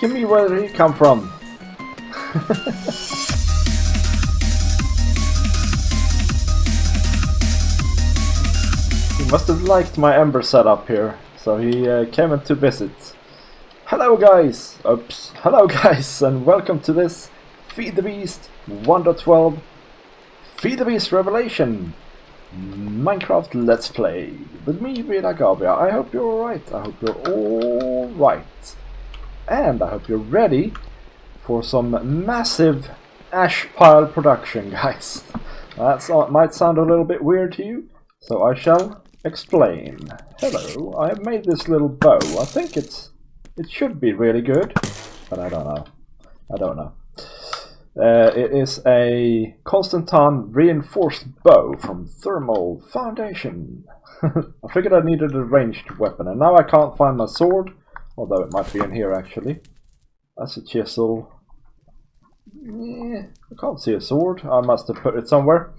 asking me where he come from. He must have liked my Ember setup here, so he came in to visit. Hello guys! Oops. Hello guys, and welcome to this Feed the Beast 1.12 FTB Revelation Minecraft Let's Play with me, Vidargavia. I hope you're alright. I hope you're alright. And I hope you're ready for some massive ash pile production, guys. That might sound a little bit weird to you, so I shall explain. Hello, I have made this little bow. I think it should be really good, but I don't know. It is a Constantan reinforced bow from Thermal Foundation. I figured I needed a ranged weapon, and now I can't find my sword, although it might be in here actually. That's a chisel. I can't see a sword. I must have put it somewhere.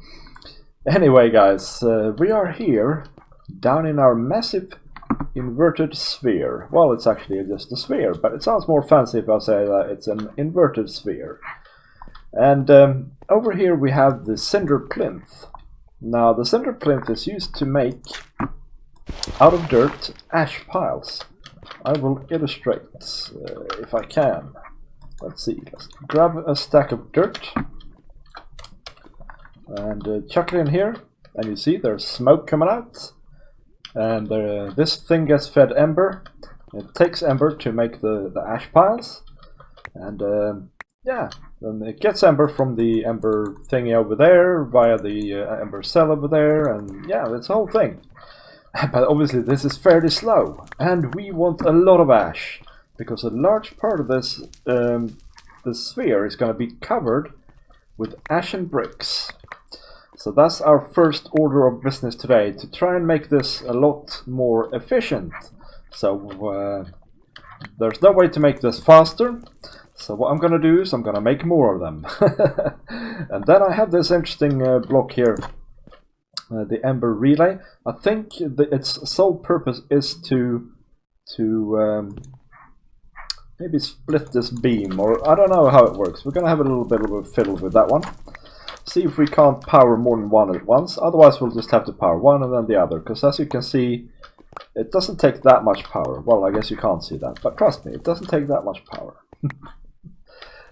Anyway, guys, we are here down in our massive inverted sphere. Well, it's actually just a sphere, but it sounds more fancy if I say that it's an inverted sphere. And over here we have the cinder plinth. Now the cinder plinth is used to make out of dirt ash piles. I will illustrate if I can. Let's see, let's grab a stack of dirt and chuck it in here, and you see there's smoke coming out, and this thing gets fed ember. It takes ember to make the ash piles, and yeah, then it gets ember from the ember thingy over there via the ember cell over there, and yeah, that's the whole thing. But obviously this is fairly slow, and we want a lot of ash, because a large part of this the sphere is going to be covered with ashen bricks. So that's our first order of business today, to try and make this a lot more efficient. So there's no way to make this faster. So what I'm going to do is I'm going to make more of them. And then I have this interesting block here, the Ember Relay. I think its sole purpose is to maybe split this beam, or I don't know how it works. We're going to have a little bit of a fiddle with that one. See if we can't power more than one at once. Otherwise we'll just have to power one and then the other, because as you can see, it doesn't take that much power. Well, I guess you can't see that, but trust me, it doesn't take that much power.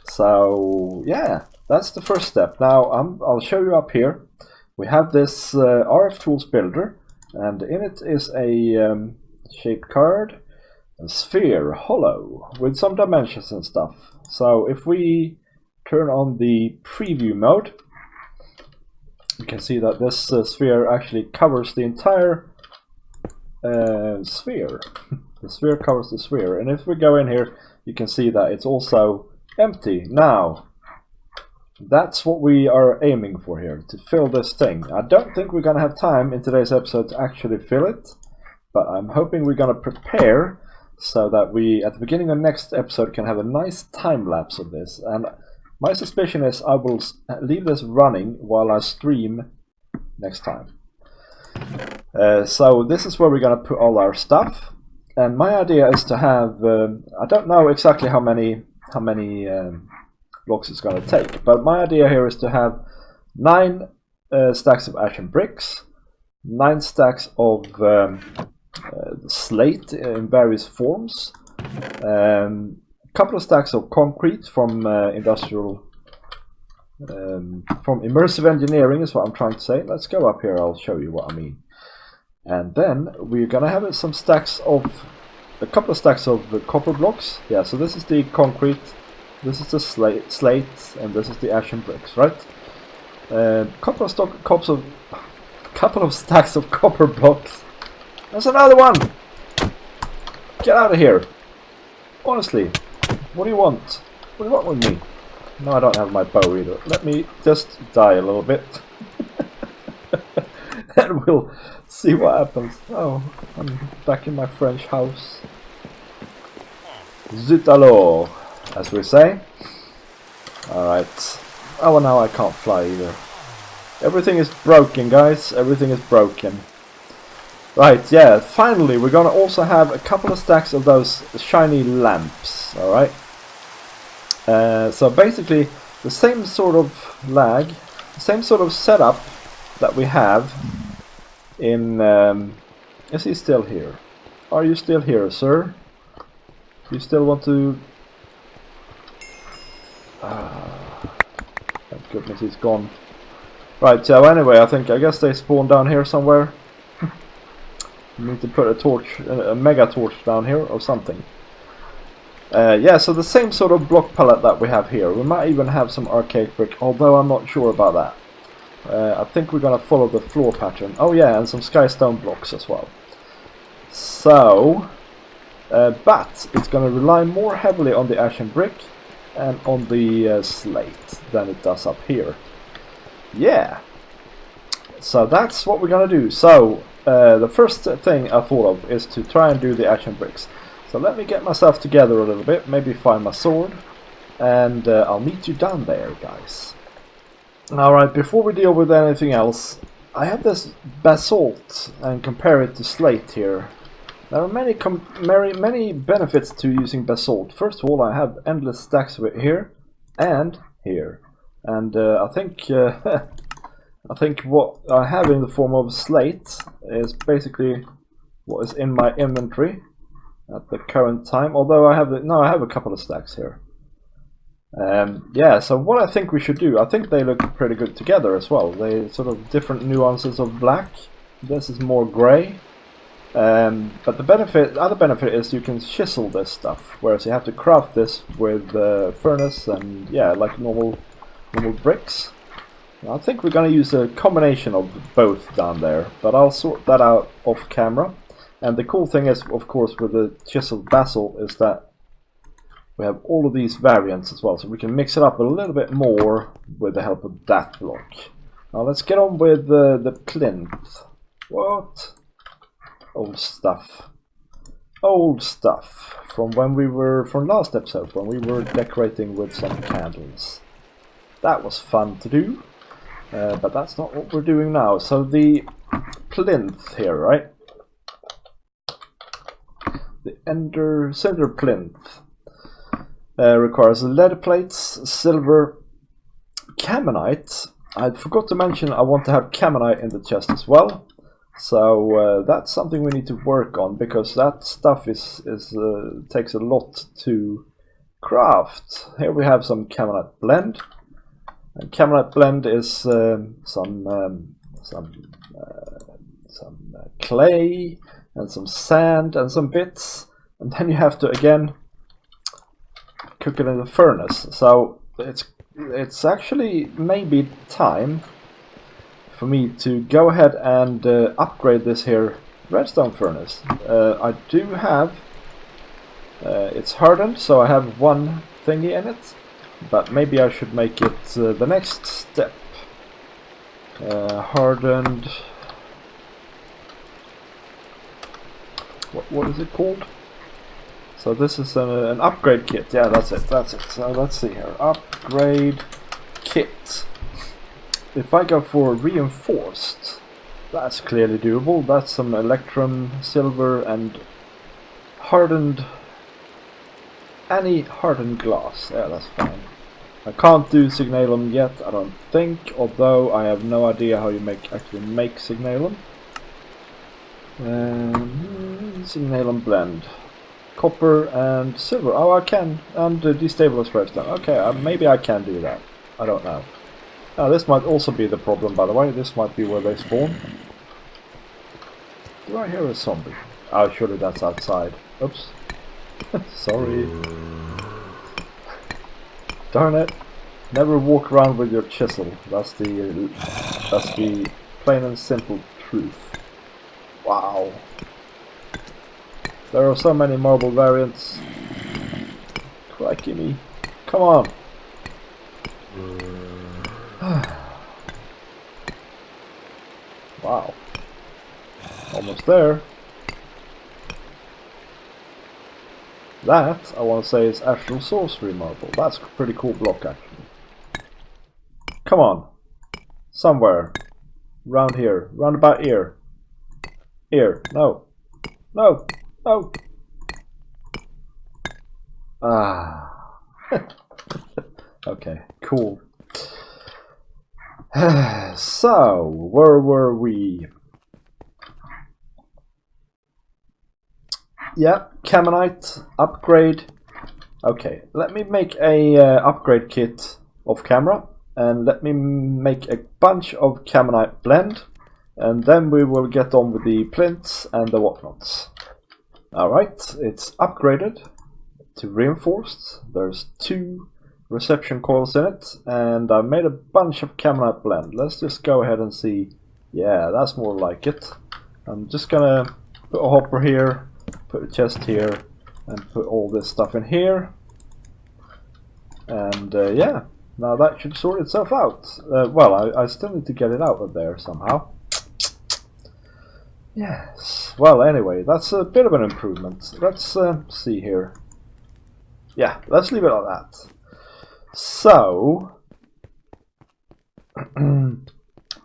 So yeah, that's the first step. Now I'll show you up here. We have this RF Tools builder, and in it is a shaped card, a sphere, hollow, with some dimensions and stuff. So if we turn on the preview mode, you can see that this sphere actually covers the entire sphere. The sphere covers the sphere, and if we go in here, you can see that it's also empty. Now, that's what we are aiming for here, to fill this thing. I don't think we're going to have time in today's episode to actually fill it, but I'm hoping we're going to prepare so that we, at the beginning of next episode, can have a nice time-lapse of this. And my suspicion is I will leave this running while I stream next time. So this is where we're going to put all our stuff. And my idea is to have, I don't know exactly how many blocks it's going to take, but my idea here is to have 9 stacks of ashen bricks, 9 stacks of slate in various forms, a couple of stacks of concrete from from immersive engineering is what I'm trying to say. Let's go up here, I'll show you what I mean. And then we're gonna have some stacks of, a couple of stacks of copper blocks. Yeah, so this is the concrete, this is the slate, and this is the ashen bricks, right? Couple of stacks of copper blocks. There's another one! Get out of here! Honestly, what do you want? What do you want with me? No, I don't have my bow either. Let me just die a little bit. And we'll see what happens. Oh, I'm back in my French house. Zut alors, as we say. Alright. Oh, well, now I can't fly either. Everything is broken, guys. Everything is broken. Right, yeah, finally we're gonna also have a couple of stacks of those shiny lamps, alright? So basically the same sort of lag, the same sort of setup that we have in... is he still here? Are you still here, sir? You still want to... thank goodness he's gone. Right, so anyway, I guess they spawn down here somewhere. You need to put a torch, a mega torch down here or something. Yeah, so the same sort of block palette that we have here. We might even have some arcade brick, although I'm not sure about that. I think we're gonna follow the floor pattern. Oh yeah, and some skystone blocks as well. So, but it's gonna rely more heavily on the Ashen brick and on the slate than it does up here. Yeah. So that's what we're gonna do. So the first thing I thought of is to try and do the Ashen bricks. So let me get myself together a little bit, maybe find my sword, and I'll meet you down there, guys. Alright, before we deal with anything else, I have this basalt and compare it to slate here. There are many benefits to using basalt. First of all, I have endless stacks of it here and here. And I think I think what I have in the form of slate is basically what is in my inventory at the current time. Although I have I have a couple of stacks here. Yeah, so what I think we should do, I think they look pretty good together as well. They sort of different nuances of black. This is more grey. But the other benefit is you can chisel this stuff, whereas you have to craft this with furnace and yeah, like normal bricks. I think we're going to use a combination of both down there, but I'll sort that out off camera. And the cool thing is, of course, with the chiseled basalt is that we have all of these variants as well, so we can mix it up a little bit more with the help of that block. Now let's get on with the plinth. What? Old stuff. Old stuff from when we were, from last episode, when we were decorating with some candles. That was fun to do, but that's not what we're doing now. So the plinth here, right? The cinder plinth requires lead plates, silver, cammonite. I forgot to mention I want to have cammonite in the chest as well. So that's something we need to work on, because that stuff takes a lot to craft. Here we have some cammonite blend. And cammonite blend is some clay and some sand and some bits, and then you have to again cook it in the furnace. So it's actually maybe time for me to go ahead and upgrade this here redstone furnace. I do have it's hardened, so I have one thingy in it, but maybe I should make it the next step. Hardened. What is it called? So this is an upgrade kit. Yeah, that's it. So let's see here. Upgrade kit. If I go for reinforced, that's clearly doable. That's some electrum, silver, and hardened. Any hardened glass. Yeah, that's fine. I can't do signalum yet, I don't think. Although I have no idea how you actually make signalum. Signalum blend. Copper and silver. Oh, I can. And destabilize redstone. Okay, maybe I can do that. I don't know. Now, this might also be the problem, by the way. This might be where they spawn. Do I hear a zombie? Oh, surely that's outside. Oops. Sorry. Darn it. Never walk around with your chisel. That's the plain and simple truth. Wow. There are so many marble variants. Crikey me. Come on. Wow. Almost there. That, I want to say, is actual sorcery marble. That's a pretty cool block, actually. Come on. Somewhere. Round here. Round about here. Here. No. No. No. Ah. Okay, cool. So, where were we? Yeah, Camonite upgrade. Okay, let me make a upgrade kit of camera, and let me make a bunch of Camonite blend, and then we will get on with the plinths and the whatnots. Alright, it's upgraded to reinforced. There's 2 reception coils in it, and I made a bunch of Camonite blend. Let's just go ahead and see. Yeah, that's more like it. I'm just gonna put a hopper here, put a chest here, and put all this stuff in here. And yeah, now that should sort itself out. Well, I still need to get it out of there somehow. Yes, well anyway, that's a bit of an improvement. Let's see here. Yeah, let's leave it like that. So,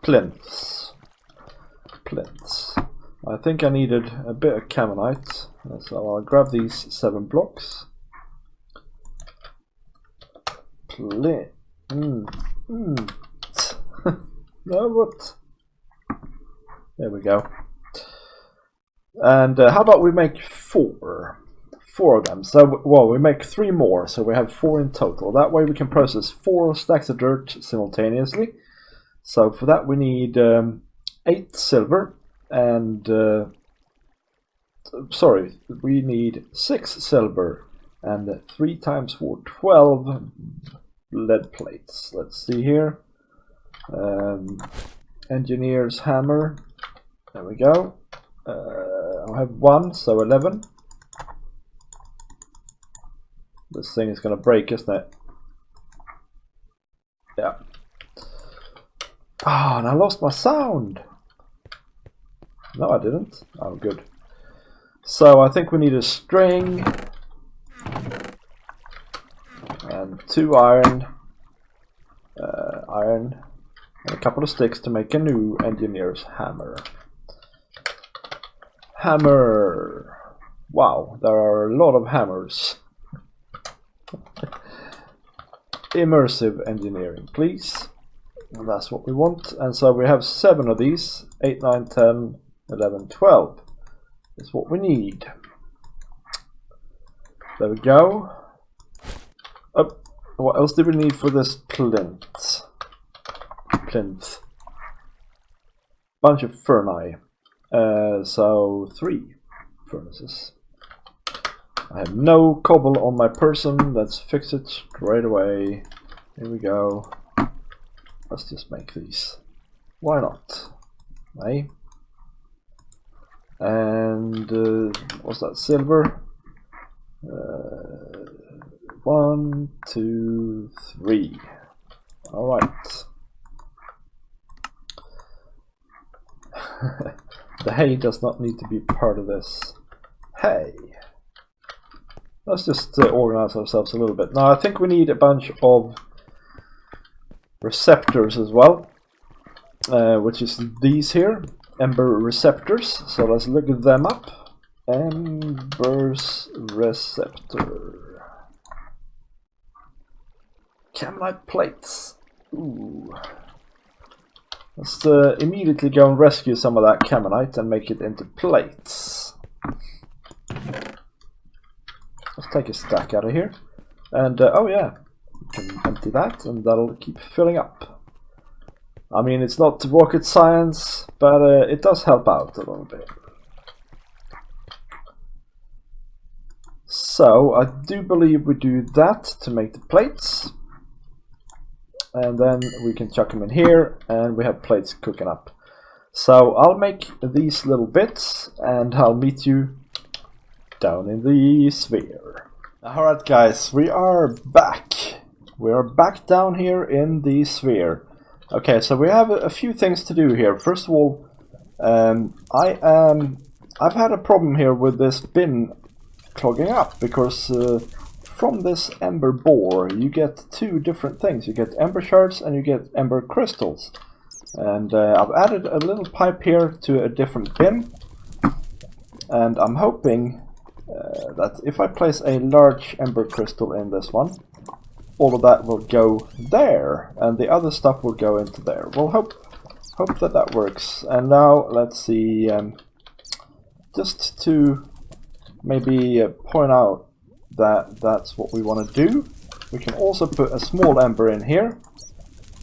plinths. I think I needed a bit of Camonite, so I'll grab these 7 blocks. No, what? There we go. And how about we make 4 of them? So, well, we make 3 more, so we have 4 in total. That way we can process 4 stacks of dirt simultaneously. So for that we need 8 silver and sorry, we need 6 silver and 3 times 4, 12 lead plates. Let's see here. Engineer's hammer. There we go. I'll have 1, so 11. This thing is going to break, isn't it? Yeah. Ah, and I lost my sound. No, I didn't. Oh, good. So I think we need a string and 2 iron, and a couple of sticks to make a new engineer's hammer. Hammer. Wow, there are a lot of hammers. Immersive engineering, please. And that's what we want. And so we have 7 of these. 8, 9, 10, 11, 12 is what we need. There we go. Oh, what else did we need for this plinth? Bunch of ferni. So 3 furnaces. I have no cobble on my person. Let's fix it straight away. Here we go. Let's just make these. Why not? Hey. And what's that? Silver. 1, 2, 3. All right. The hay does not need to be part of this. Hay. Let's just organize ourselves a little bit. Now I think we need a bunch of receptors as well, which is these here, ember receptors. So let's look them up. EMBERS receptor. Camonite plates. Ooh. Let's immediately go and rescue some of that Camonite and make it into plates. Let's take a stack out of here. And oh yeah, we can empty that and that'll keep filling up. I mean, it's not rocket science, but it does help out a little bit. So I do believe we do that to make the plates. And then we can chuck them in here and we have plates cooking up. So I'll make these little bits and I'll meet you down in the sphere. Alright guys, we are back. We are back down here in the sphere. Okay, so we have a few things to do here. First of all, I've had a problem here with this bin clogging up because from this ember bore you get 2 different things. You get ember shards and you get ember crystals. And I've added a little pipe here to a different bin. And I'm hoping that if I place a large ember crystal in this one, all of that will go there, and the other stuff will go into there. We'll hope that that works. And now let's see, just to maybe point out that that's what we want to do. We can also put a small ember in here,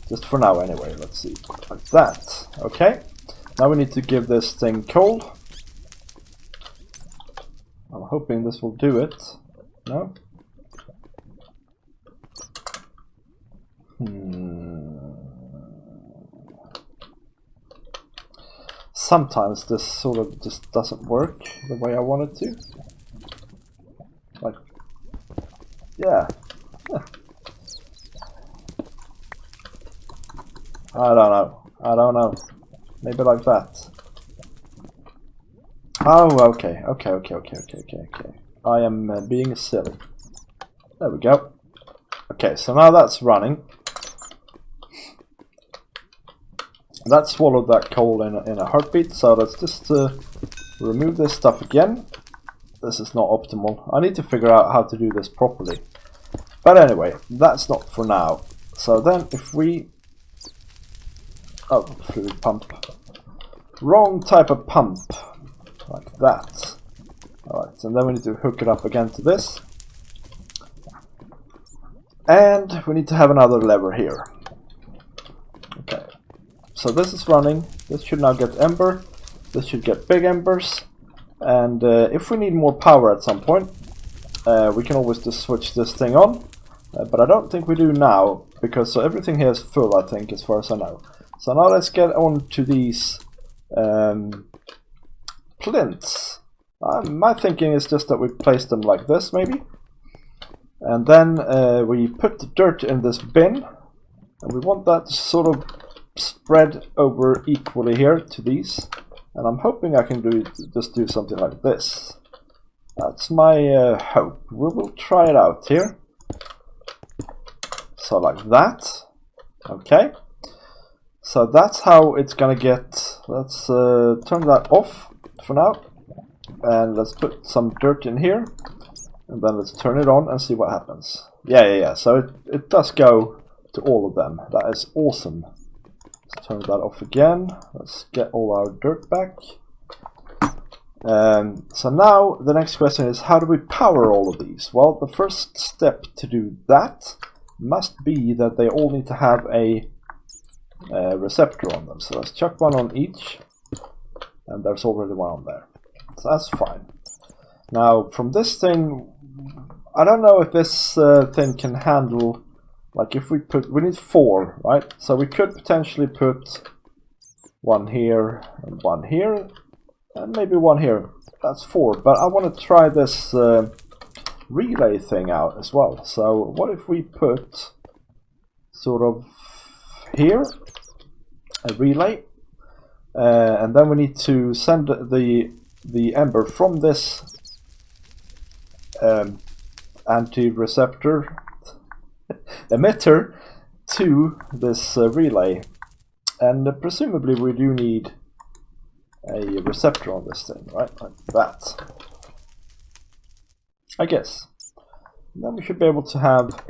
just for now anyway. Let's see, like that. Okay, now we need to give this thing coal. I'm hoping this will do it. No? Sometimes this sort of just doesn't work the way I want it to. Like, yeah. I don't know. Maybe like that. Oh, okay. I am being silly. There we go. Okay, so now that's running. That swallowed that coal in a heartbeat, so let's just remove this stuff again. This is not optimal. I need to figure out how to do this properly. But anyway, that's not for now. So then if we... Oh, fluid pump. Wrong type of pump. Like that. Alright, and then we need to hook it up again to this. And we need to have another lever here. Okay. So this is running. This should now get ember. This should get big embers. And if we need more power at some point, we can always just switch this thing on. But I don't think we do now, because so everything here is full, I think, as far as I know. So now let's get on to these plinths. My thinking is just that we place them like this, maybe. And then we put the dirt in this bin. And we want that to sort of spread over equally here to these. And I'm hoping I can just do something like this. That's my hope. We will try it out here. So like that. Okay. So that's how it's gonna get. Let's turn that off for now. And let's put some dirt in here. And then let's turn it on and see what happens. Yeah. So it does go to all of them. That is awesome. Let's turn that off again. Let's get all our dirt back. So now the next question is, how do we power all of these? Well, the first step to do that must be that they all need to have a receptor on them. So let's chuck one on each. And there's already one on there. So that's fine. Now from this thing, I don't know if this thing can handle, like if we need 4, right? So we could potentially put one here, and maybe one here. That's 4, but I want to try this relay thing out as well. So what if we put sort of here a relay, and then we need to send the ember from this anti-receptor emitter to this relay, and presumably we do need a receptor on this thing, right? Like that, I guess. And then we should be able to have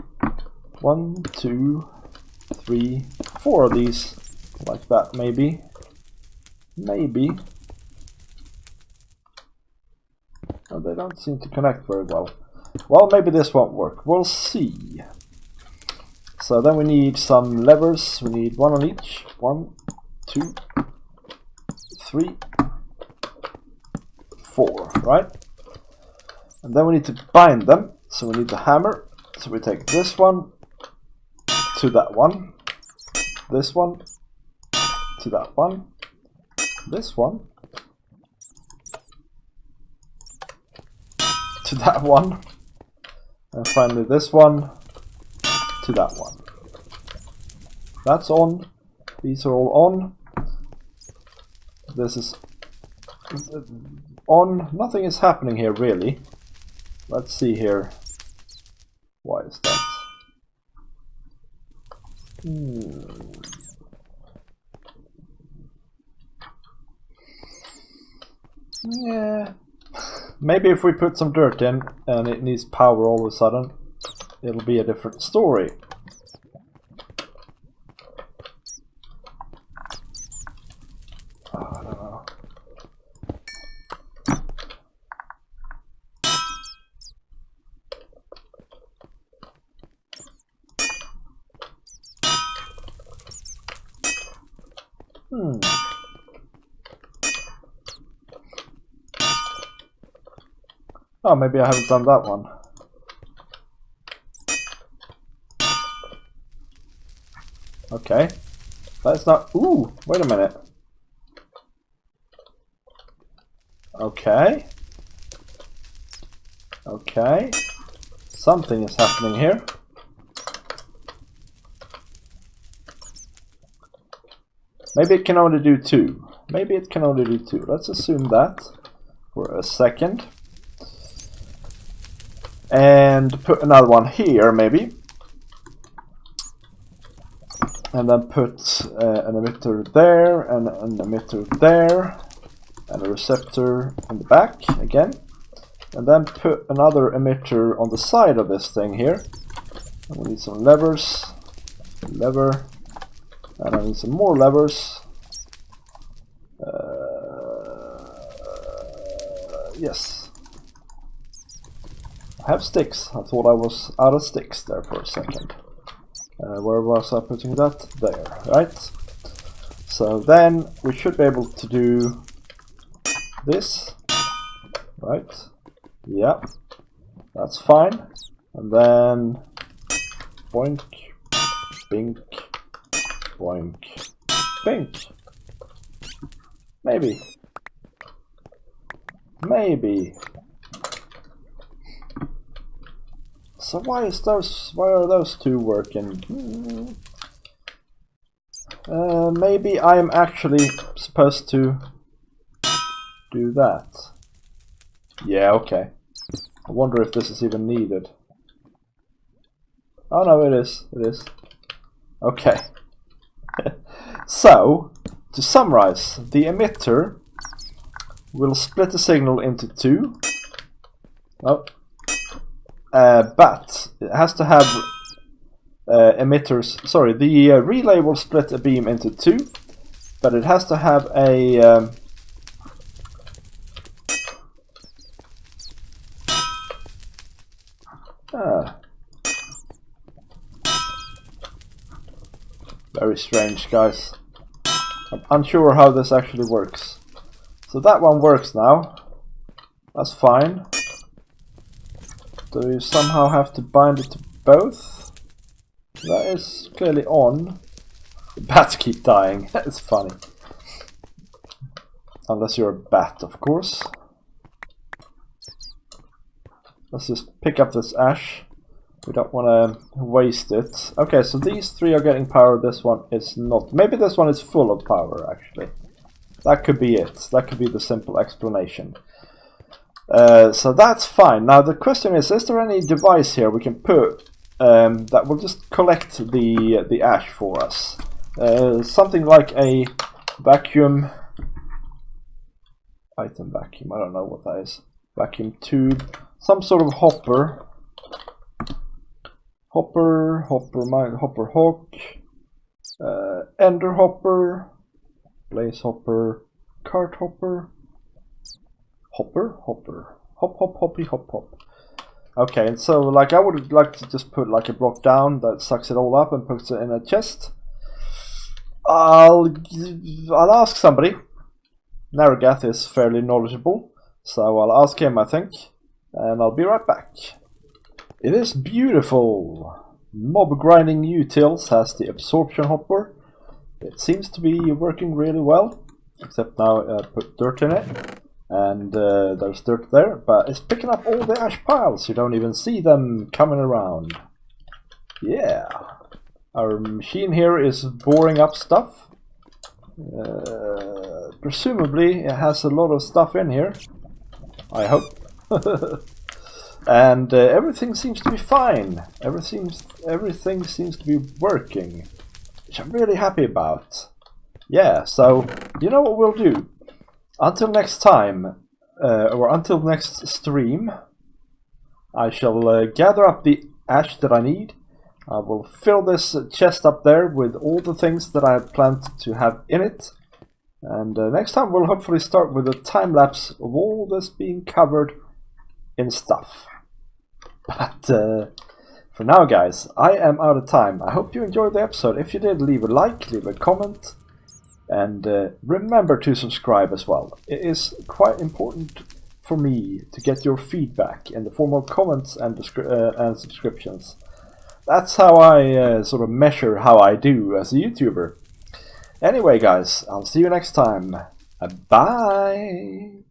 1, 2, 3, 4 of these like that, maybe. Oh, they don't seem to connect very well. Well, maybe this won't work. We'll see. So then we need some levers. We need one on each. 1, 2, 3, 4, right? And then we need to bind them. So we need the hammer. So we take this one to that one. This one to that one. This one to that one. And finally this one to that one. That's on. These are all on. This is on. Nothing is happening here really. Let's see here. Why is that? Yeah. Maybe if we put some dirt in and it needs power all of a sudden, it'll be a different story. Oh, I don't know. Oh, maybe I haven't done that one. Okay. That's not... Ooh, wait a minute. Okay. Okay. Something is happening here. Maybe it can only do 2. Maybe it can only do 2. Let's assume that for a second. And put another one here, maybe. And then put an emitter there, and an emitter there, and a receptor in the back again. And then put another emitter on the side of this thing here. And we need some levers. Lever. And I need some more levers. Yes. I have sticks. I thought I was out of sticks there for a second. Where was I putting that? There, right? So then we should be able to do this. Right? Yeah. That's fine. And then boink, bink, boink, bink. Maybe. Maybe. So why are those two working? Maybe I'm actually supposed to do that. Yeah, okay. I wonder if this is even needed. Oh no, it is. It is. Okay. So, to summarize, the emitter will split the signal into 2. Oh. But it has to have emitters. Sorry, the relay will split a beam into 2, but it has to have a very strange, guys. I'm unsure how this actually works. So that one works now. That's fine. Do you somehow have to bind it to both? That is clearly on. The bats keep dying. That's funny. Unless you're a bat, of course. Let's just pick up this ash. We don't want to waste it. Okay, so these 3 are getting power. This one is not. Maybe this one is full of power, actually. That could be it. That could be the simple explanation. So that's fine. Now the question is there any device here we can put that will just collect the ash for us? Something like a vacuum... Item vacuum, I don't know what that is. Vacuum tube. Some sort of hopper. Hopper hawk. Ender hopper. Blaze hopper. Cart hopper. Hopper. Hop. Okay, and so like I would like to just put like a block down that sucks it all up and puts it in a chest. I'll ask somebody. Naragath is fairly knowledgeable, so I'll ask him, I think, and I'll be right back. It is beautiful. Mob Grinding Utils has the absorption hopper. It seems to be working really well, except now I put dirt in it. And there's dirt there, but it's picking up all the ash piles. You don't even see them coming around. Yeah. Our machine here is boring up stuff. Presumably it has a lot of stuff in here. I hope. And everything seems to be fine. Everything seems to be working, which I'm really happy about. Yeah, so you know what we'll do? Until next time, or until next stream, I shall gather up the ash that I need. I will fill this chest up there with all the things that I had planned to have in it. And next time we'll hopefully start with a time-lapse of all this being covered in stuff. But for now, guys, I am out of time. I hope you enjoyed the episode. If you did, leave a like, leave a comment, and remember to subscribe as well. It is quite important for me to get your feedback in the form of comments and subscriptions. That's how I sort of measure how I do as a YouTuber. Anyway, guys, I'll see you next time. Bye!